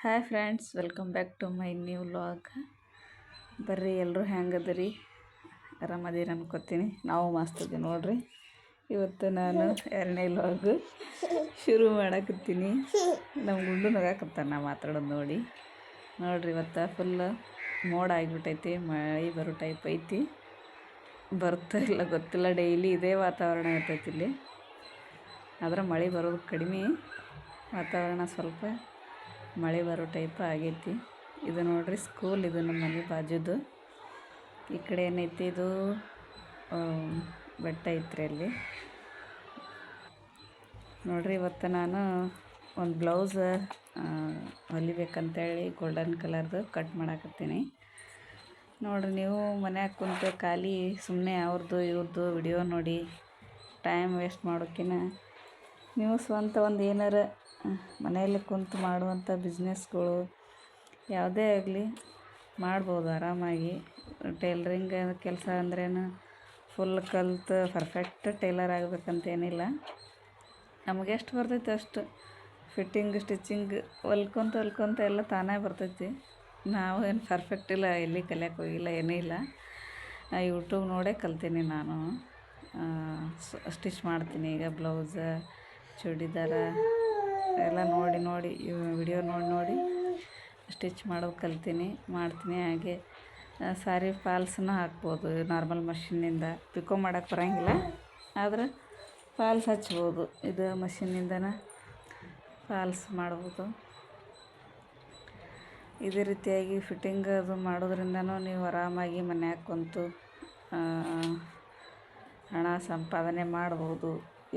Hi friends, welcome back to my new vlog. ಬರ್ರಿ ಎಲ್ಲರೂ ಹೆಂಗದಿರಿ? ಆರಾಮದಿರಿ ಅನ್ಕೋತೀನಿ. ನಾವು ಮಸ್ತ್ ಇದೀವಿ ನೋಡ್ರಿ. ಇವತ್ತು ನಾನು 2ನೇ ವ್ಲಾಗ್ ಶುರು ಮಾಡಕತ್ತೀನಿ. ನಮ್ಮ ಗುಂಡು ನಗಾಕತ್ತಾನ ನಾ ಮಾತಾಡೋದು ನೋಡ್ರಿ. ಇವತ್ತು ಫುಲ್ ಮೋಡ ಆಗಿಬಿಟ್ಟೈತಿ, ಮಳೆ ಬರೋ ಟೈಪ್ ಐತಿ. ಬರ್ತಾ ಇಲ್ಲ ಗೊತ್ತಿಲ್ಲ, ಡೈಲಿ ಇದೇ ವಾತಾವರಣ ಇರ್ತೈತಿ ಇಲ್ಲಿ. ಆದ್ರೆ ಮಳೆ ಬರೋದು ಕಡಿಮೆ, ವಾತಾವರಣ ಸ್ವಲ್ಪ ಮಳೆ ಬರೋ ಟೈಪ್ ಆಗೈತಿ. ಇದು ನೋಡ್ರಿ ಸ್ಕೂಲ್, ಇದು ನಮ್ಮ ಮನೆ ಬಾಜುದು. ಈ ಕಡೆ ಏನೈತಿ, ಇದು ಬೆಟ್ಟ ಐತ್ರಿ ಅಲ್ಲಿ ನೋಡ್ರಿ. ಇವತ್ತು ನಾನು ಒಂದು ಬ್ಲೌಸ್ ಹೊಲಿಬೇಕಂತೇಳಿ ಗೋಲ್ಡನ್ ಕಲರ್ದು ಕಟ್ ಮಾಡಾಕತ್ತೀನಿ ನೋಡ್ರಿ. ನೀವು ಮನ್ಯಾಗ ಕುಂತು ಖಾಲಿ ಸುಮ್ಮನೆ ಅವ್ರದ್ದು ಇವ್ರದ್ದು ವಿಡಿಯೋ ನೋಡಿ ಟೈಮ್ ವೇಸ್ಟ್ ಮಾಡೋಕ್ಕಿಂತ ನೀವು ಸ್ವಂತ ಒಂದು ಏನಾರ ಮನೆಯಲ್ಲಿ ಕುಂತು ಮಾಡುವಂಥ ಬಿಸ್ನೆಸ್ಗಳು ಯಾವುದೇ ಆಗಲಿ ಮಾಡ್ಬೋದು ಆರಾಮಾಗಿ. ಟೈಲರಿಂಗ್ ಕೆಲಸ ಅಂದ್ರೇನು ಫುಲ್ ಕಲ್ತು ಪರ್ಫೆಕ್ಟ್ ಟೈಲರ್ ಆಗಬೇಕಂತೇನಿಲ್ಲ. ನಮಗೆ ಎಷ್ಟು ಬರ್ತೈತೆ ಅಷ್ಟು ಫಿಟ್ಟಿಂಗ್ ಸ್ಟಿಚಿಂಗ್ ಹೊಲ್ಕೊಂತ ಎಲ್ಲ ತಾನೇ ಬರ್ತೈತಿ. ನಾವು ಏನು ಪರ್ಫೆಕ್ಟ್ ಇಲ್ಲ, ಎಲ್ಲಿ ಕಲಿಯಕ್ಕೆ ಹೋಗಿಲ್ಲ, ಏನೂ ಇಲ್ಲ. ಯೂಟ್ಯೂಬ್ ನೋಡೇ ಕಲ್ತೀನಿ ನಾನು. ಸ್ಟಿಚ್ ಮಾಡ್ತೀನಿ ಈಗ ಬ್ಲೌಸ, ಚೂಡಿದಾರ ಎಲ್ಲ ನೋಡಿ ವಿಡಿಯೋ ನೋಡಿ ಸ್ಟಿಚ್ ಮಾಡೋದು ಕಲ್ತೀನಿ, ಮಾಡ್ತೀನಿ. ಹಾಗೆ ಸಾರಿ ಫಾಲ್ಸನ್ನು ಹಾಕ್ಬೋದು ನಾರ್ಮಲ್ ಮಷಿನ್ನಿಂದ. ಪಿಕೋ ಮಾಡೋಕ್ಕೆ ಬರೋಂಗಿಲ್ಲ, ಆದ್ರೆ ಫಾಲ್ಸ್ ಹಚ್ಬೋದು. ಇದು ಮಷಿನ್ನಿಂದನೇ ಫಾಲ್ಸ್ ಮಾಡ್ಬೋದು. ಇದೇ ರೀತಿಯಾಗಿ ಫಿಟ್ಟಿಂಗ್ ಅದು ಮಾಡೋದ್ರಿಂದನೂ ನೀವು ಆರಾಮಾಗಿ ಮನ್ಯಾಗ ಕುಂತು ಹಣ ಸಂಪಾದನೆ ಮಾಡ್ಬೋದು.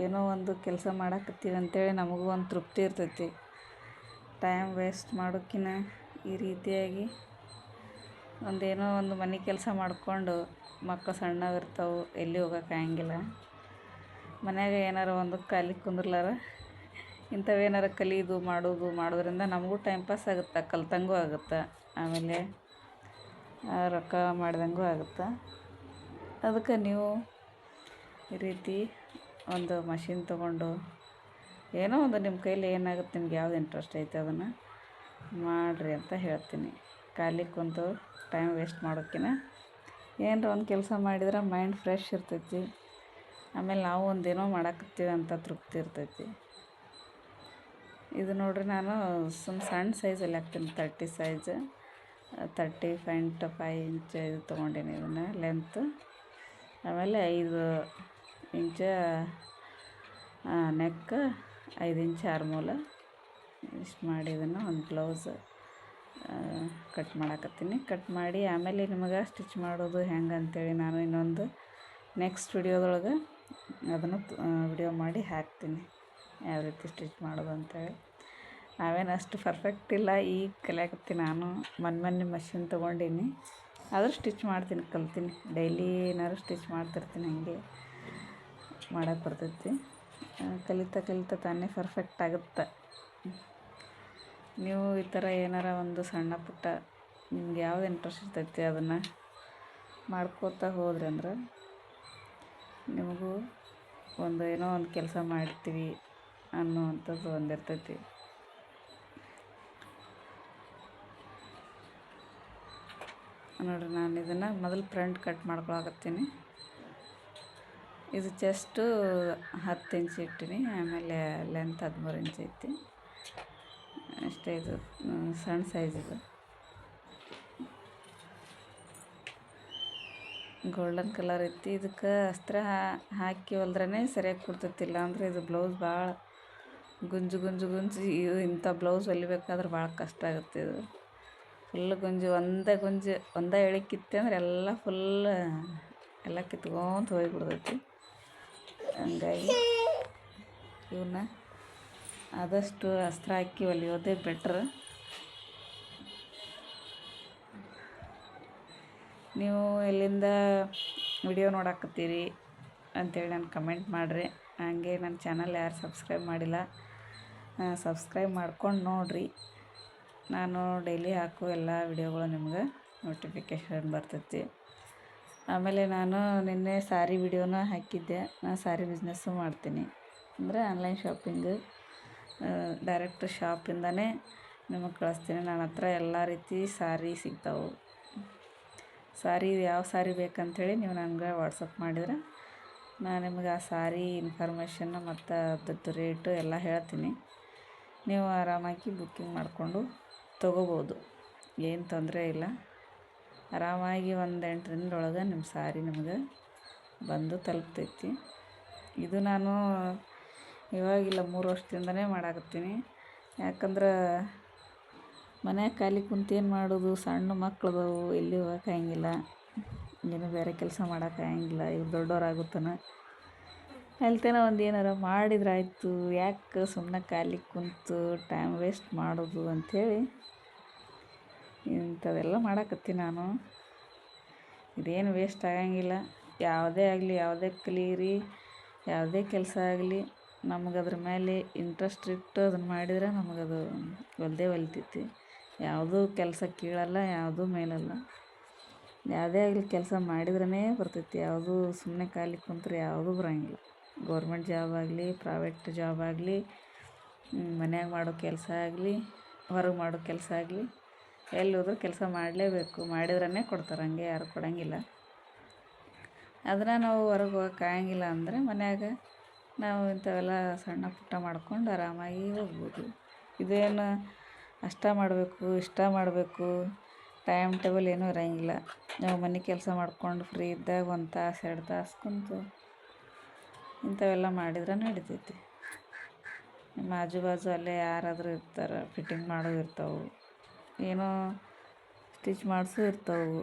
ಏನೋ ಒಂದು ಕೆಲಸ ಮಾಡಕತ್ತೀವಿ ಅಂತೇಳಿ ನಮಗೂ ಒಂದು ತೃಪ್ತಿ ಇರ್ತೈತಿ. ಟೈಮ್ ವೇಸ್ಟ್ ಮಾಡೋಕ್ಕಿಂತ ಈ ರೀತಿಯಾಗಿ ಒಂದೇನೋ ಒಂದು ಮನೆ ಕೆಲಸ ಮಾಡಿಕೊಂಡು, ಮಕ್ಕಳು ಸಣ್ಣವಿರ್ತಾವೆ, ಎಲ್ಲಿ ಹೋಗೋಕ್ಕಾಗಂಗಿಲ್ಲ. ಮನ್ಯಾಗ ಏನಾರು ಒಂದು ಖಾಲಿ ಕುಂದ್ರಲಾರ ಇಂಥವೇನಾರು ಮಾಡೋದ್ರಿಂದ ನಮಗೂ ಟೈಮ್ ಪಾಸ್ ಆಗುತ್ತೆ, ಕಲ್ತಂಗೂ ಆಗುತ್ತೆ, ಆಮೇಲೆ ರೊಕ್ಕ ಮಾಡ್ದಂಗೂ ಆಗುತ್ತೆ. ಅದಕ್ಕೆ ನೀವು ಈ ರೀತಿ ಒಂದು ಮಷಿನ್ ತೊಗೊಂಡು ಏನೋ ಒಂದು ನಿಮ್ಮ ಕೈಲಿ ಏನಾಗುತ್ತೆ, ನಿಮ್ಗೆ ಯಾವ್ದು ಇಂಟ್ರೆಸ್ಟ್ ಐತೆ ಅದನ್ನು ಮಾಡಿರಿ ಅಂತ ಹೇಳ್ತೀನಿ. ಖಾಲಿ ಕುಂತು ಟೈಮ್ ವೇಸ್ಟ್ ಮಾಡೋಕ್ಕಿಂತ ಏನಾರ ಒಂದು ಕೆಲಸ ಮಾಡಿದ್ರೆ ಮೈಂಡ್ ಫ್ರೆಶ್ ಇರ್ತೈತಿ. ಆಮೇಲೆ ನಾವು ಒಂದೇನೋ ಮಾಡಾಕತ್ತೀವಿ ಅಂತ ತೃಪ್ತಿ ಇರ್ತೈತಿ. ಇದು ನೋಡ್ರಿ, ನಾನು ಸಣ್ಣ ಸೈಜಲ್ಲಿ ಹಾಕ್ತೀನಿ, 30 ಸೈಜ್, 30.5 ಇಂಚ್ ಇದು ತೊಗೊಂಡೀನಿ. ಇದನ್ನು ಲೆಂತ್, ಆಮೇಲೆ 5 ಇಂಚ ನೆಕ್, 5 ಇಂಚ್ ಆರ್ಮೂಲ, ಇಷ್ಟು ಮಾಡಿ ಇದನ್ನು ಒಂದು ಬ್ಲೌಸ್ ಕಟ್ ಮಾಡಾಕತ್ತೀನಿ. ಕಟ್ ಮಾಡಿ ಆಮೇಲೆ ನಿಮಗೆ ಸ್ಟಿಚ್ ಮಾಡೋದು ಹೆಂಗೆ ಅಂತೇಳಿ ನಾನು ಇನ್ನೊಂದು ನೆಕ್ಸ್ಟ್ ವಿಡಿಯೋದೊಳಗೆ ಅದನ್ನು ವಿಡಿಯೋ ಮಾಡಿ ಹಾಕ್ತೀನಿ, ಯಾವ ರೀತಿ ಸ್ಟಿಚ್ ಮಾಡೋದು ಅಂತೇಳಿ. ನಾವೇನು ಅಷ್ಟು ಪರ್ಫೆಕ್ಟ್ ಇಲ್ಲ, ಈಗ ಕಲಿಯಾಕತ್ತೀನಿ ನಾನು. ಮೊನ್ನೆ ಮಷಿನ್ ತೊಗೊಂಡೀನಿ, ಆದರೂ ಸ್ಟಿಚ್ ಮಾಡ್ತೀನಿ, ಕಲ್ತೀನಿ. ಡೈಲಿ ಏನಾದ್ರು ಸ್ಟಿಚ್ ಮಾಡ್ತಿರ್ತೀನಿ, ಹಂಗೆ ಮಾಡೋಕ್ಕೆ ಬರ್ತೈತಿ. ಕಲಿತಾ ತಾನೇ ಪರ್ಫೆಕ್ಟ್ ಆಗುತ್ತೆ. ನೀವು ಈ ಥರ ಏನಾರ ಒಂದು ಸಣ್ಣ ಪುಟ್ಟ ನಿಮ್ಗೆ ಯಾವ್ದು ಇಂಟ್ರೆಸ್ಟ್ ಇರ್ತೈತಿ ಅದನ್ನು ಮಾಡ್ಕೋತಾ ಹೋದ್ರಿ ಅಂದ್ರೆ ನಿಮಗೂ ಏನೋ ಒಂದು ಕೆಲಸ ಮಾಡ್ತೀವಿ ಅನ್ನುವಂಥದ್ದು ಒಂದಿರ್ತೈತಿ. ನೋಡಿರಿ, ನಾನು ಇದನ್ನು ಮೊದಲು ಫ್ರಂಟ್ ಕಟ್ ಮಾಡ್ಕೊಳಕತ್ತೀನಿ. ಇದು ಚೆಸ್ಟು 10 ಇಂಚ್ ಇಟ್ಟಿನಿ, ಆಮೇಲೆ ಲೆಂತ್ 13 ಇಂಚ್ ಐತಿ ಅಷ್ಟೇ. ಇದು ಸಣ್ಣ ಸೈಜ್, ಇದು ಗೋಲ್ಡನ್ ಕಲರ್ ಐತಿ. ಇದಕ್ಕೆ ಅಸ್ತ್ರ ಹಾಕಿ ಹೊಲ್ದ್ರೇ ಸರಿಯಾಗಿ ಕೊಡ್ತೈತಿಲ್ಲ ಅಂದರೆ ಇದು ಬ್ಲೌಸ್ ಭಾಳ ಗುಂಜು ಇಂಥ ಬ್ಲೌಸ್ ಹೊಲಿಬೇಕಾದ್ರೆ ಭಾಳ ಕಷ್ಟ ಆಗುತ್ತೆ. ಇದು ಫುಲ್ ಒಂದೇ ಎಳೆ ಕಿತ್ತೆ ಅಂದ್ರೆ ಎಲ್ಲ ಫುಲ್ ಎಲ್ಲ ಕಿತ್ಕೊಂತ ಹೋಗಿಬಿಡ್ತೈತಿ. ಹಂಗಾಗಿ ಇವನ್ನ ಆದಷ್ಟು ಅಸ್ತ್ರ ಹಾಕಿ ಹೊಲಿಯೋದೇ ಬೆಟ್ರ್. ನೀವು ಎಲ್ಲಿಂದ ವಿಡಿಯೋ ನೋಡಾಕತ್ತೀರಿ ಅಂಥೇಳಿ ನಾನು ಕಮೆಂಟ್ ಮಾಡಿರಿ. ಹಾಗೆ ನನ್ನ ಚಾನಲ್ ಯಾರು ಸಬ್ಸ್ಕ್ರೈಬ್ ಮಾಡಿಲ್ಲ, ಸಬ್ಸ್ಕ್ರೈಬ್ ಮಾಡ್ಕೊಂಡು ನೋಡಿರಿ. ನಾನು ಡೈಲಿ ಹಾಕೋ ಎಲ್ಲ ವಿಡಿಯೋಗಳು ನಿಮ್ಗೆ ನೋಟಿಫಿಕೇಷನ್ ಬರ್ತೈತಿ. ಆಮೇಲೆ ನಾನು ನಿನ್ನೆ ಸಾರಿ ವಿಡಿಯೋನ ಹಾಕಿದ್ದೆ. ನಾನು ಸಾರಿ ಬಿಸ್ನೆಸ್ಸು ಮಾಡ್ತೀನಿ, ಅಂದರೆ ಆನ್ಲೈನ್ ಶಾಪಿಂಗು, ಡೈರೆಕ್ಟ್ ಶಾಪಿಂದನೇ ನಿಮಗೆ ಕಳಿಸ್ತೀನಿ. ನನ್ನ ಹತ್ರ ಎಲ್ಲ ರೀತಿ ಸಾರಿ ಸಿಗ್ತಾವೆ. ಸಾರಿ ಯಾವ ಸಾರಿ ಬೇಕಂಥೇಳಿ ನೀವು ನನಗೆ ವಾಟ್ಸಪ್ ಮಾಡಿದ್ರೆ ನಾನು ನಿಮಗೆ ಆ ಸಾರಿ ಇನ್ಫಾರ್ಮೇಷನ್ನು ಮತ್ತು ಅದ್ರದ್ದು ರೇಟು ಎಲ್ಲ ಹೇಳ್ತೀನಿ. ನೀವು ಆರಾಮಾಗಿ ಬುಕ್ಕಿಂಗ್ ಮಾಡಿಕೊಂಡು ತೊಗೋಬೋದು, ಏನು ತೊಂದರೆ ಇಲ್ಲ. ಆರಾಮಾಗಿ ಒಂದು 8 ದಿನದೊಳಗೆ ನಿಮ್ಮ ಸಾರಿ ನಿಮ್ಗೆ ಬಂದು ತಲುಪ್ತೈತಿ. ಇದು ನಾನು ಇವಾಗಿಲ್ಲ 3 ವರ್ಷದಿಂದನೇ ಮಾಡಾಕತ್ತೀನಿ. ಯಾಕಂದ್ರೆ ಮನ್ಯಾಗ ಖಾಲಿ ಕುಂತು ಏನು ಮಾಡೋದು, ಸಣ್ಣ ಮಕ್ಳದವು, ಎಲ್ಲಿ ಹೋಗೋಕ್ಕಾಗಿಲ್ಲ, ಏನು ಬೇರೆ ಕೆಲಸ ಮಾಡೋಕ್ಕಾಗಿಲ್ಲ. ಇವ್ರು ದೊಡ್ಡವರಾಗುತ್ತಾನೆ ಅಲ್ತೇನೋ ಒಂದು ಏನಾರ ಮಾಡಿದ್ರಾಯ್ತು, ಯಾಕೆ ಸುಮ್ಮನೆ ಖಾಲಿ ಕುಂತು ಟೈಮ್ ವೇಸ್ಟ್ ಮಾಡೋದು ಅಂಥೇಳಿ ಇಂಥವೆಲ್ಲ ಮಾಡಾಕತ್ತೀನಿ ನಾನು. ಇದೇನು ವೇಸ್ಟ್ ಆಗಂಗಿಲ್ಲ. ಯಾವುದೇ ಆಗಲಿ, ಯಾವುದೇ ಕಲೀರಿ, ಯಾವುದೇ ಕೆಲಸ ಆಗಲಿ, ನಮಗೆ ಅದ್ರ ಮೇಲೆ ಇಂಟ್ರೆಸ್ಟ್ ಇಟ್ಟು ಅದನ್ನು ಮಾಡಿದರೆ ನಮಗದು ಒಲ್ದೇ ಒಲ್ತೈತಿ. ಯಾವುದೂ ಕೆಲಸ ಕೀಳಲ್ಲ, ಯಾವುದೂ ಮೇಲಲ್ಲ. ಯಾವುದೇ ಆಗಲಿ ಕೆಲಸ ಮಾಡಿದ್ರೇ ಬರ್ತೈತಿ. ಯಾವುದೂ ಸುಮ್ಮನೆ ಖಾಲಿ ಕುಂತ್ರೆ ಯಾವುದೂ ಬರೋಂಗಿಲ್ಲ. ಗೌರ್ಮೆಂಟ್ ಜಾಬ್ ಆಗಲಿ, ಪ್ರೈವೇಟ್ ಜಾಬ್ ಆಗಲಿ, ಮನ್ಯಾಗ ಮಾಡೋ ಕೆಲಸ ಆಗಲಿ, ಹೊರಗೆ ಮಾಡೋ ಕೆಲಸ ಆಗಲಿ, ಎಲ್ಲಿ ಹೋದ್ರೂ ಕೆಲಸ ಮಾಡಲೇಬೇಕು. ಮಾಡಿದ್ರೇ ಕೊಡ್ತಾರೆ, ಹಂಗೆ ಯಾರು ಕೊಡೋಂಗಿಲ್ಲ. ಅದನ್ನು ನಾವು ಹೊರಗೆ ಹೋಗೋಕ್ಕಾಗಂಗಿಲ್ಲ ಅಂದರೆ ಮನ್ಯಾಗ ನಾವು ಇಂಥವೆಲ್ಲ ಸಣ್ಣ ಪುಟ್ಟ ಮಾಡ್ಕೊಂಡು ಆರಾಮಾಗಿ ಹೋಗ್ಬೋದು. ಇದೇನು ಅಷ್ಟ ಮಾಡಬೇಕು, ಇಷ್ಟ ಮಾಡಬೇಕು, ಟೈಮ್ ಟೇಬಲ್ ಏನೂ ಇರೋಂಗಿಲ್ಲ. ನಾವು ಮನೆ ಕೆಲಸ ಮಾಡ್ಕೊಂಡು ಫ್ರೀ ಇದ್ದಾಗ 1 ತಾಸು 2 ತಾಸು ಕುಂತು ಇಂಥವೆಲ್ಲ ಮಾಡಿದ್ರೆ ನಡಿತೈತಿ. ನಿಮ್ಮ ಆಜು ಬಾಜು ಅಲ್ಲೇ ಯಾರಾದರೂ ಇರ್ತಾರೆ, ಫಿಟ್ಟಿಂಗ್ ಮಾಡೋವು ಇರ್ತಾವೆ, ಏನೋ ಸ್ಟಿಚ್ ಮಾಡಿಸು ಇರ್ತಾವೆ.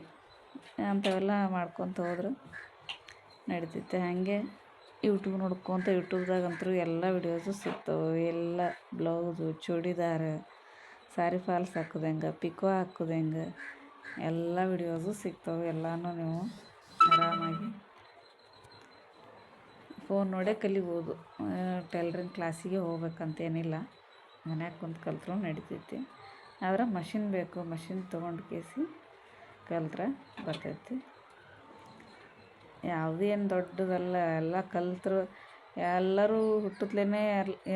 ಅಂಥವೆಲ್ಲ ಮಾಡ್ಕೊತ ಹೋದ್ರೆ ನಡಿತೈತೆ. ಹಾಗೆ ಯೂಟ್ಯೂಬ್ ನೋಡ್ಕೊತ, ಯೂಟ್ಯೂಬ್ದಾಗಂತೂ ಎಲ್ಲ ವಿಡಿಯೋಸು ಸಿಗ್ತಾವೆ. ಎಲ್ಲ ಬ್ಲೌಸು, ಚೂಡಿದಾರ, ಸಾರಿ ಫಾಲ್ಸ್ ಹಾಕೋದು ಹೆಂಗೆ, ಪಿಕೋ ಹಾಕೋದು ಹೆಂಗೆ, ಎಲ್ಲ ವಿಡಿಯೋಸು ಸಿಗ್ತಾವೆ. ಎಲ್ಲನೂ ನೀವು ಆರಾಮಾಗಿ ಫೋನ್ ನೋಡೇ ಕಲಿಬೋದು. ಟೈಲರಿಂಗ್ ಕ್ಲಾಸಿಗೆ ಹೋಗ್ಬೇಕಂತೇನಿಲ್ಲ, ಮನ್ಯಾಗ ಕುಂತು ಕಲ್ತ್ರೂ ನಡಿತೈತಿ. ಆದ್ರೆ ಮಷಿನ್ ಬೇಕು. ಮಷಿನ್ ತೊಗೊಂಡು ಕೇಸಿ ಕಲ್ತ್ರೆ ಬರ್ತೈತಿ. ಯಾವುದೇನು ದೊಡ್ಡದಲ್ಲ, ಎಲ್ಲ ಕಲ್ತ್ರು ಎಲ್ಲರೂ ಹುಟ್ಟುತ್ತಲೇ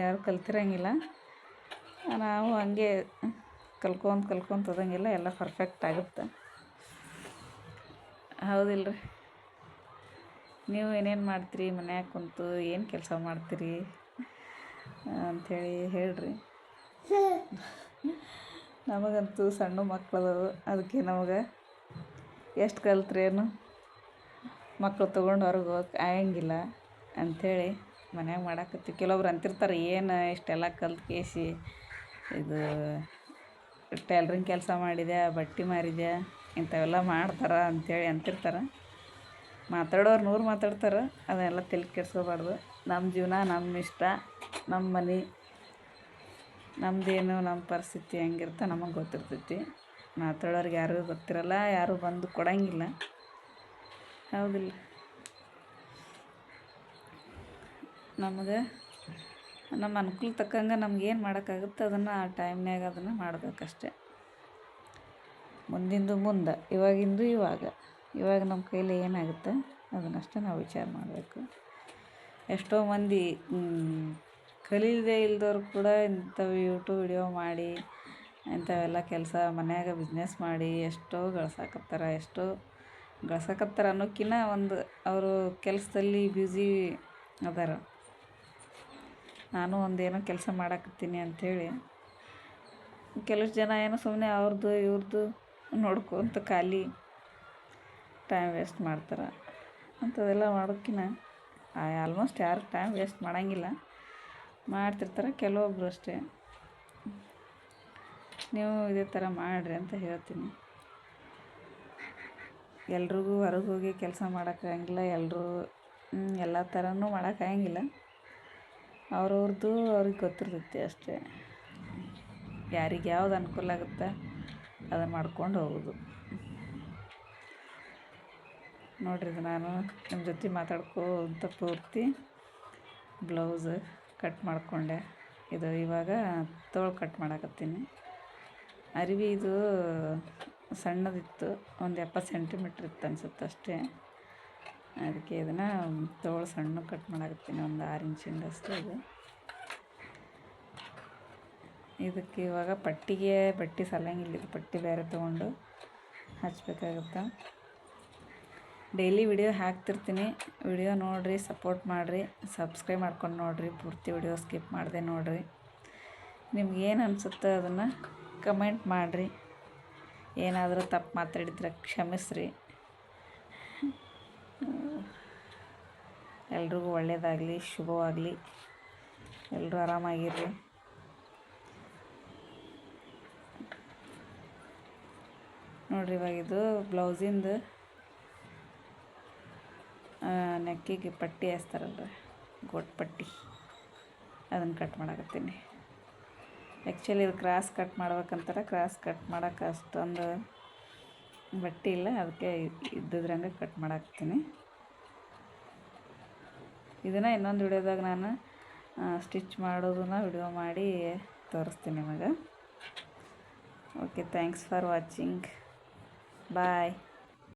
ಯಾರು ಕಲ್ತಿರಂಗಿಲ್ಲ. ನಾವು ಹಂಗೆ ಕಲ್ಕೊಂತ ಹೋದಂಗೆಲ್ಲ ಎಲ್ಲ ಪರ್ಫೆಕ್ಟ್ ಆಗುತ್ತೆ. ಹೌದಿಲ್ರಿ? ನೀವು ಏನೇನು ಮಾಡ್ತೀರಿ ಮನ್ಯಾಗ ಕುಂತು, ಏನು ಕೆಲಸ ಮಾಡ್ತೀರಿ ಅಂಥೇಳಿ ಹೇಳ್ರಿ. ನಮಗಂತೂ ಸಣ್ಣ ಮಕ್ಕಳದವು, ಅದಕ್ಕೆ ನಮಗೆ ಎಷ್ಟು ಕಲ್ತ್ರೇನು ಮಕ್ಕಳು ತೊಗೊಂಡು ಹೊರಗೆ ಹೋಗಕ್ಕೆ ಆಗಂಗಿಲ್ಲ ಅಂಥೇಳಿ ಮನ್ಯಾಗ ಮಾಡಾಕತ್ತೀವಿ. ಕೆಲವೊಬ್ರು ಅಂತಿರ್ತಾರೆ, ಏನು ಇಷ್ಟೆಲ್ಲ ಕಲ್ತು ಕೇಸಿ ಇದು ಟೈಲ್ರಿಂಗ್ ಕೆಲಸ ಮಾಡಿದೆ, ಬಟ್ಟೆ ಮಾರಿದೆ, ಇಂಥವೆಲ್ಲ ಮಾಡ್ತಾರೆ ಅಂಥೇಳಿ ಅಂತಿರ್ತಾರೆ. ಮಾತಾಡೋರು 100 ಮಾತಾಡ್ತಾರೆ, ಅದನ್ನೆಲ್ಲ ತಲೆ ಕೆಡ್ಸ್ಕೋಬಾರ್ದು. ನಮ್ಮ ಜೀವನ ನಮ್ಮ ಇಷ್ಟ, ನಮ್ಮ ಮನೆ, ನಮ್ಮದೇನು, ನಮ್ಮ ಪರಿಸ್ಥಿತಿ ಹೆಂಗಿರುತ್ತೆ ನಮಗೆ ಗೊತ್ತಿರ್ತೈತಿ. ಮಾತಾಡೋರಿಗೆ ಯಾರಿಗೂ ಗೊತ್ತಿರಲ್ಲ, ಯಾರೂ ಬಂದು ಕೊಡೋಂಗಿಲ್ಲ. ಹೌದಿಲ್ಲ? ನಮಗೆ ನಮ್ಮ ಅನುಕೂಲ ತಕ್ಕಂಗೆ ನಮ್ಗೇನು ಮಾಡೋಕ್ಕಾಗುತ್ತೆ ಅದನ್ನು ಆ ಟೈಮ್ನಾಗ ಅದನ್ನು ಮಾಡಬೇಕಷ್ಟೆ. ಮುಂದಿಂದು ಮುಂದೆ, ಇವಾಗಿಂದು ಇವಾಗ ನಮ್ಮ ಕೈಲಿ ಏನಾಗುತ್ತೆ ಅದನ್ನಷ್ಟೇ ನಾವು ವಿಚಾರ ಮಾಡಬೇಕು. ಎಷ್ಟೋ ಮಂದಿ ಕಲೀದೇ ಇಲ್ದವ್ರು ಕೂಡ ಇಂಥವು ಯೂಟ್ಯೂಬ್ ವಿಡಿಯೋ ಮಾಡಿ ಇಂಥವೆಲ್ಲ ಕೆಲಸ ಮನ್ಯಾಗ ಬಿಸ್ನೆಸ್ ಮಾಡಿ ಎಷ್ಟೋ ಗಳಿಸಕತ್ತಾರ ಅನ್ನೋಕ್ಕಿಂತ ಅವರು ಕೆಲಸದಲ್ಲಿ ಬ್ಯುಸಿ ಅದಾರ. ನಾನು ಒಂದೇನೋ ಕೆಲಸ ಮಾಡಾಕತ್ತೀನಿ ಅಂಥೇಳಿ ಕೆಲವು ಜನ ಏನೋ ಸುಮ್ಮನೆ ಅವ್ರದ್ದು ಇವ್ರದ್ದು ನೋಡ್ಕೊತ ಖಾಲಿ ಟೈಮ್ ವೇಸ್ಟ್ ಮಾಡ್ತಾರೆ. ಅಂಥದ್ದೆಲ್ಲ ಮಾಡೋಕ್ಕಿಂತ ಆಲ್ಮೋಸ್ಟ್ ಯಾರು ಟೈಮ್ ವೇಸ್ಟ್ ಮಾಡೋಂಗಿಲ್ಲ, ಮಾಡ್ತಿರ್ತಾರೆ ಕೆಲವೊಬ್ರು ಅಷ್ಟೇ. ನೀವು ಇದೇ ಥರ ಮಾಡಿರಿ ಅಂತ ಹೇಳ್ತೀನಿ. ಎಲ್ರಿಗೂ ಹೊರಗೆ ಹೋಗಿ ಕೆಲಸ ಮಾಡೋಕ್ಕಾಗಂಗಿಲ್ಲ, ಎಲ್ಲರೂ ಎಲ್ಲ ಥರನೂ ಮಾಡೋಕ್ಕಾಗಂಗಿಲ್ಲ. ಅವ್ರವ್ರದ್ದು ಅವ್ರಿಗೆ ಗೊತ್ತಿರ್ತೈತಿ ಅಷ್ಟೇ. ಯಾರಿಗೆ ಯಾವ್ದು ಅನುಕೂಲ ಆಗುತ್ತೆ ಅದನ್ನು ಮಾಡ್ಕೊಂಡು ಹೋಗೋದು. ನೋಡಿರಿ, ನಾನು ನಿಮ್ಮ ಜೊತೆ ಮಾತಾಡ್ಕೋತ ಪೂರ್ತಿ ಬ್ಲೌಸ್ ಕಟ್ ಮಾಡಿಕೊಂಡೆ. ಇದು ಇವಾಗ ತೋಳು ಕಟ್ ಮಾಡಾಕತ್ತೀನಿ. ಅರಿವಿ ಇದು ಸಣ್ಣದಿತ್ತು, ಒಂದು 70 ಸೆಂಟಿಮೀಟ್ರ್ ಇತ್ತು ಅನ್ಸುತ್ತೆ ಅಷ್ಟೇ. ಅದಕ್ಕೆ ಇದನ್ನು ತೋಳು ಸಣ್ಣ ಕಟ್ ಮಾಡಾಕತ್ತೀನಿ, ಒಂದು 6 ಇಂಚಿಂದಷ್ಟು ಇದು. ಇದಕ್ಕೆ ಇವಾಗ ಪಟ್ಟಿಗೆ ಬಟ್ಟೆ ಸಲಂಗಿಲ್ಲ, ಇದು ಪಟ್ಟಿ ಬೇರೆ ತೊಗೊಂಡು ಹಚ್ಚಬೇಕಾಗುತ್ತೆ. ಡೈಲಿ ವಿಡಿಯೋ ಹಾಕ್ತಿರ್ತೀನಿ, ವಿಡಿಯೋ ನೋಡಿರಿ, ಸಪೋರ್ಟ್ ಮಾಡಿರಿ, ಸಬ್ಸ್ಕ್ರೈಬ್ ಮಾಡ್ಕೊಂಡು ನೋಡಿರಿ, ಪೂರ್ತಿ ವಿಡಿಯೋ ಸ್ಕಿಪ್ ಮಾಡಿದೆ ನೋಡಿರಿ. ನಿಮ್ಗೇನು ಅನಿಸುತ್ತೆ ಅದನ್ನು ಕಮೆಂಟ್ ಮಾಡಿರಿ. ಏನಾದರೂ ತಪ್ಪು ಮಾತಾಡಿದ್ರೆ ಕ್ಷಮಿಸ್ರಿ. ಎಲ್ರಿಗೂ ಒಳ್ಳೆಯದಾಗಲಿ, ಶುಭವಾಗಲಿ, ಎಲ್ಲರೂ ಆರಾಮಾಗಿರ್ರಿ. ನೋಡಿರಿ, ಇವಾಗ ಇದು ಬ್ಲೌಸಿಂದು ನೆಕ್ಕಿಗೆ ಪಟ್ಟಿ ಹಾಸ್ತಾರಲ್ರ, ಗೋಟ್ ಪಟ್ಟಿ, ಅದನ್ನು ಕಟ್ ಮಾಡಕತ್ತೀನಿ. ಆ್ಯಕ್ಚುಲಿ ಇದು ಕ್ರಾಸ್ ಕಟ್ ಮಾಡ್ಬೇಕಂತಾರೆ, ಕ್ರಾಸ್ ಕಟ್ ಮಾಡೋಕೆ ಅಷ್ಟೊಂದು ಬಟ್ಟೆ ಇಲ್ಲ, ಅದಕ್ಕೆ ಇದ್ದಿದ್ರಂಗೆ ಕಟ್ ಮಾಡಾಕ್ತೀನಿ. ಇದನ್ನು ಇನ್ನೊಂದು ವಿಡಿಯೋದಾಗ ನಾನು ಸ್ಟಿಚ್ ಮಾಡೋದನ್ನ ವಿಡಿಯೋ ಮಾಡಿ ತೋರಿಸ್ತೀನಿ ನಿಮಗೆ. Okay, thanks for watching. Bye.